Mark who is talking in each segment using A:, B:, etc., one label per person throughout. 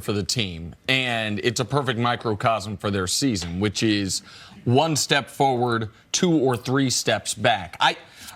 A: for the team, and it's a perfect microcosm for their season, which is one step forward, 2 or 3 steps back.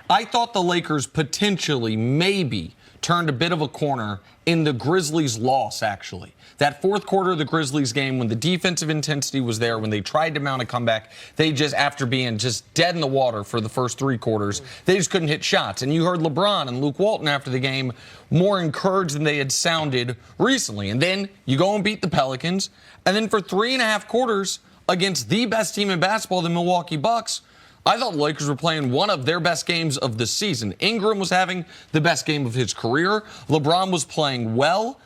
A: I thought the Lakers potentially maybe turned a bit of a corner in the Grizzlies' loss, actually. That fourth quarter of the Grizzlies game, when the defensive intensity was there, when they tried to mount a comeback, they just, after being just dead in the water for the first 3 quarters, they just couldn't hit shots. And you heard LeBron and Luke Walton after the game more encouraged than they had sounded recently. And then you go and beat the Pelicans. And then for 3.5 quarters against the best team in basketball, the Milwaukee Bucks, I thought the Lakers were playing one of their best games of the season. Ingram was having the best game of his career. LeBron was playing well.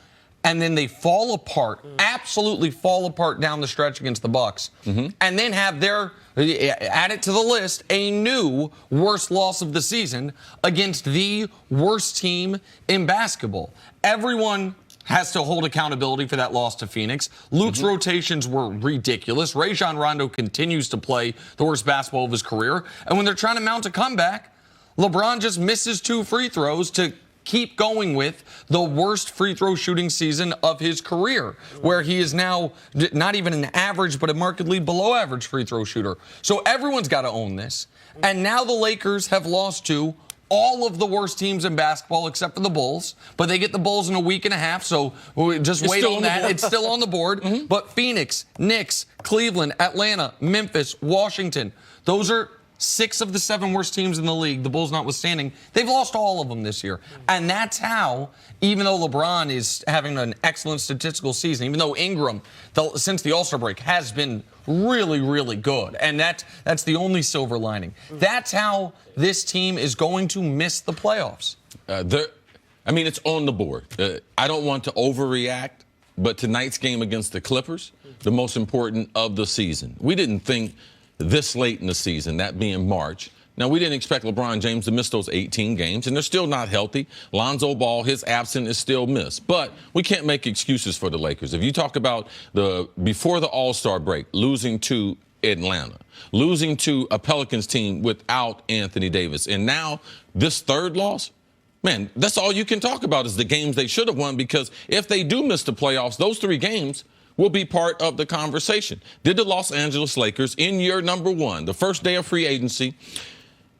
A: And then they fall apart, absolutely fall apart down the stretch against the Bucks. And then have their, add it to the list, a new worst loss of the season against the worst team in basketball. Everyone has to hold accountability for that loss to Phoenix. Luke's rotations were ridiculous. Rajon Rondo continues to play the worst basketball of his career. And when they're trying to mount a comeback, LeBron just misses 2 free throws to keep going with the worst free throw shooting season of his career, where he is now not even an average, but a markedly below average free throw shooter. So everyone's got to own this. And now the Lakers have lost to all of the worst teams in basketball except for the Bulls, but they get the Bulls in a week and a half, so just wait on that. It's still on the board. But Phoenix, Knicks, Cleveland, Atlanta, Memphis, Washington, those are 6 of the 7 worst teams in the league, the Bulls notwithstanding. They've lost all of them this year. And that's how, even though LeBron is having an excellent statistical season, even though Ingram, since the All-Star break, has been really, really good, and that's the only silver lining. That's how this team is going to miss the playoffs.
B: It's on the board. I don't want to overreact, but tonight's game against the Clippers, the most important of the season. We didn't think this late in the season, that being March. Now, we didn't expect LeBron James to miss those 18 games, and they're still not healthy. Lonzo Ball, his absence is still missed. But we can't make excuses for the Lakers. If you talk about before the All-Star break, losing to Atlanta, losing to a Pelicans team without Anthony Davis, and now this third loss, man, that's all you can talk about is the games they should have won, because if they do miss the playoffs, those 3 games will be part of the conversation. Did the Los Angeles Lakers, in year number 1, the first day of free agency,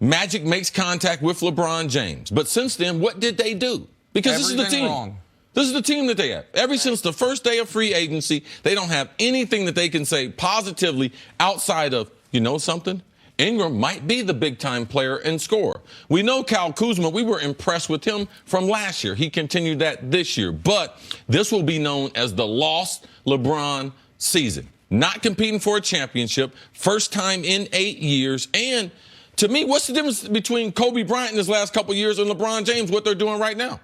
B: Magic makes contact with LeBron James? But since then, what did they do? Because this is the team.
A: Wrong.
B: This is the team that they have. Since the first day of free agency, they don't have anything that they can say positively outside of, you know something? Ingram might be the big-time player and scorer. We know Kyle Kuzma, we were impressed with him from last year. He continued that this year. But this will be known as the lost LeBron season. Not competing for a championship, first time in 8 years. And to me, what's the difference between Kobe Bryant in his last couple years and LeBron James, what they're doing right now?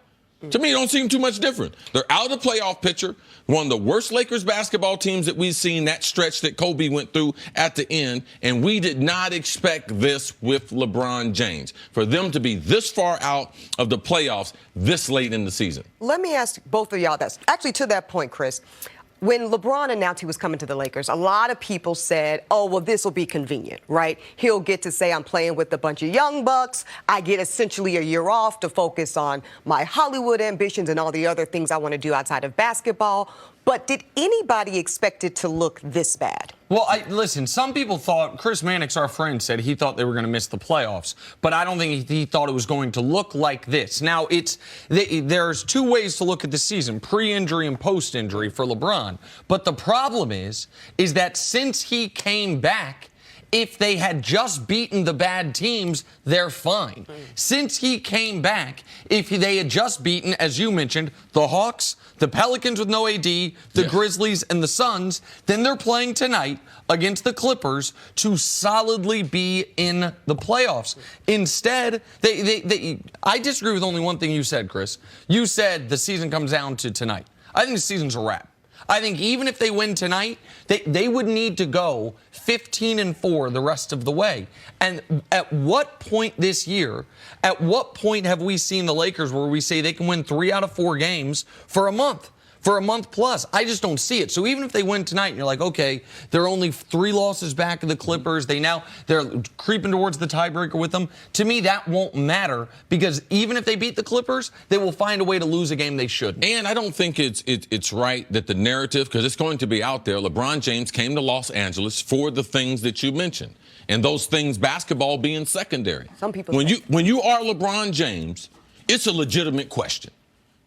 B: To me, it don't seem too much different. They're out of the playoff picture. One of the worst Lakers basketball teams that we've seen, that stretch that Kobe went through at the end. And we did not expect this with LeBron James, for them to be this far out of the playoffs this late in the season.
C: Let me ask both of y'all this. Actually, to that point, Chris, when LeBron announced he was coming to the Lakers, a lot of people said, oh, well, this will be convenient, right? He'll get to say I'm playing with a bunch of young bucks. I get essentially a year off to focus on my Hollywood ambitions and all the other things I want to do outside of basketball. But did anybody expect it to look this bad?
A: Well, listen, some people thought, Chris Mannix, our friend, said he thought they were going to miss the playoffs, but I don't think he thought it was going to look like this. Now, there's 2 ways to look at the season, pre-injury and post-injury for LeBron. But the problem is that since he came back, if they had just beaten the bad teams, they're fine. Since he came back, if they had just beaten, as you mentioned, the Hawks, the Pelicans with no AD, the Grizzlies, and the Suns, then they're playing tonight against the Clippers to solidly be in the playoffs. Instead, I disagree with only one thing you said, Chris. You said the season comes down to tonight. I think the season's a wrap. I think even if they win tonight, they would need to go 15-4 the rest of the way. And at what point this year, at what point have we seen the Lakers where we say they can win 3 out of 4 games for a month? for a month plus. I just don't see it. So even if they win tonight and you're like, okay, they're only 3 losses back of the Clippers. They're creeping towards the tiebreaker with them. To me, that won't matter because even if they beat the Clippers, they will find a way to lose a game they shouldn't.
B: And I don't think it's right that the narrative, because it's going to be out there, LeBron James came to Los Angeles for the things that you mentioned. And those things, basketball being secondary.
C: Some people
B: when you are LeBron James, it's a legitimate question.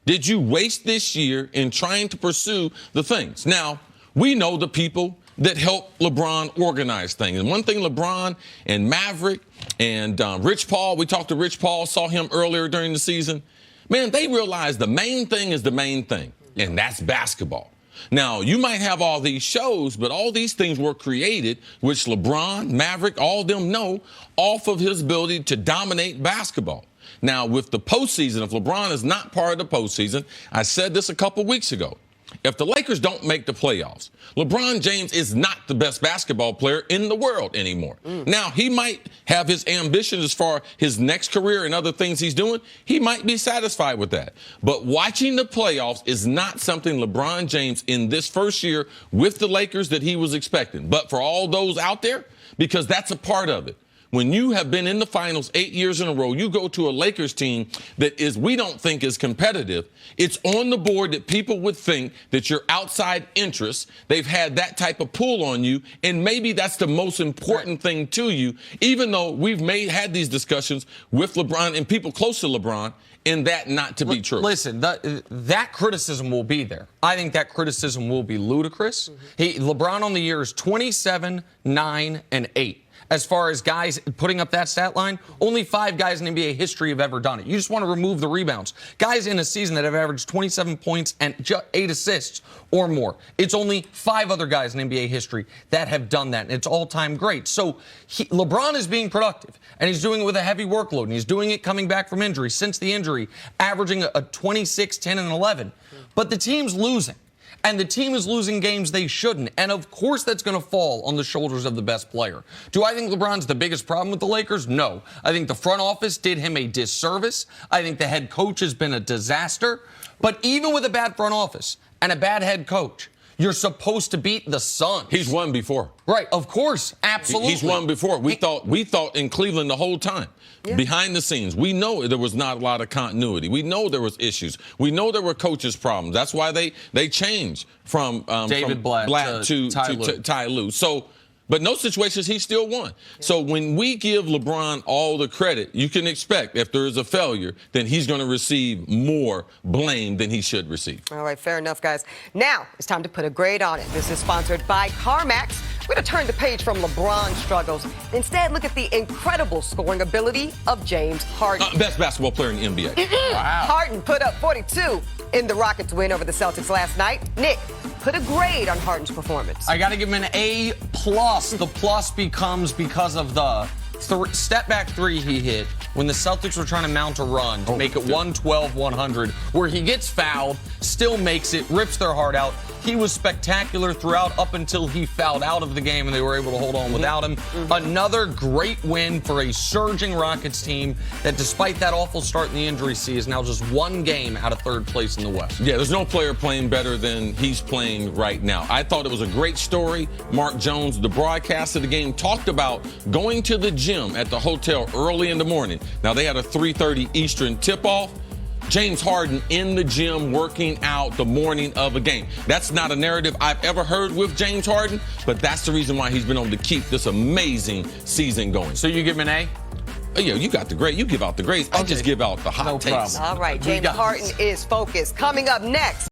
B: Did you waste this year in trying to pursue the things? Now, we know the people that help LeBron organize things. And one thing LeBron and Maverick and Rich Paul, we talked to Rich Paul, saw him earlier during the season. Man, they realized the main thing is the main thing, and that's basketball. Now, you might have all these shows, but all these things were created, which LeBron, Maverick, all of them know, off of his ability to dominate basketball. Now, with the postseason, if LeBron is not part of the postseason, I said this a couple weeks ago. If the Lakers don't make the playoffs, LeBron James is not the best basketball player in the world anymore. Now, he might have his ambitions as far as his next career and other things he's doing. He might be satisfied with that. But watching the playoffs is not something LeBron James in this first year with the Lakers that he was expecting. But for all those out there, because that's a part of it. When you have been in the finals 8 years in a row, you go to a Lakers team that we don't think is competitive. It's on the board that people would think that your outside interests, they've had that type of pull on you, and maybe that's the most important thing to you, even though we've had these discussions with LeBron and people close to LeBron, and that not to be true.
A: Listen, that criticism will be there. I think that criticism will be ludicrous. LeBron on the year is 27, 9, and 8. As far as guys putting up that stat line, only 5 guys in NBA history have ever done it. You just want to remove the rebounds. Guys in a season that have averaged 27 points and 8 assists or more. It's only 5 other guys in NBA history that have done that, and it's all-time great. So LeBron is being productive, and he's doing it with a heavy workload, and he's doing it coming back from injury. Since the injury, averaging a 26, 10, and 11. But the team's losing. And the team is losing games they shouldn't. And, of course, that's going to fall on the shoulders of the best player. Do I think LeBron's the biggest problem with the Lakers? No. I think the front office did him a disservice. I think the head coach has been a disaster. But even with a bad front office and a bad head coach, you're supposed to beat the Suns.
B: He's won before.
A: Right, of course, absolutely.
B: He's won before. We thought in Cleveland the whole time. Yeah. Behind the scenes, we know there was not a lot of continuity. We know there was issues. We know there were coaches' problems. That's why they changed from
A: David Blatt to
B: Ty Lue. So, but no situations he still won. Yeah. So when we give LeBron all the credit, you can expect if there is a failure, then he's going to receive more blame than he should receive.
C: All right, fair enough, guys. Now it's time to put a grade on it. This is sponsored by CarMax. We're going to turn the page from LeBron's struggles. Instead, look at the incredible scoring ability of James Harden.
B: Best basketball player in the NBA.
C: Wow. Harden put up 42 in the Rockets' win over the Celtics last night. Nick, put a grade on Harden's performance.
A: I got to give him an A+. The plus becomes because of the step-back 3 he hit when the Celtics were trying to mount a run to make it 112-100, where he gets fouled, still makes it, rips their heart out. He was spectacular throughout up until he fouled out of the game and they were able to hold on without him. Another great win for a surging Rockets team that, despite that awful start in the injury sea, is now just 1 game out of 3rd place in the West.
B: Yeah, there's no player playing better than he's playing right now. I thought it was a great story. Mark Jones, the broadcast of the game, talked about going to the gym at the hotel early in the morning. Now, they had a 3:30 Eastern tip-off. James Harden in the gym working out the morning of a game. That's not a narrative I've ever heard with James Harden, but that's the reason why he's been able to keep this amazing season going.
A: So you give him an A?
B: Yeah, you got the grade. You give out the grades. I just give out the hot takes.
C: All right, James Harden is focused. Coming up next.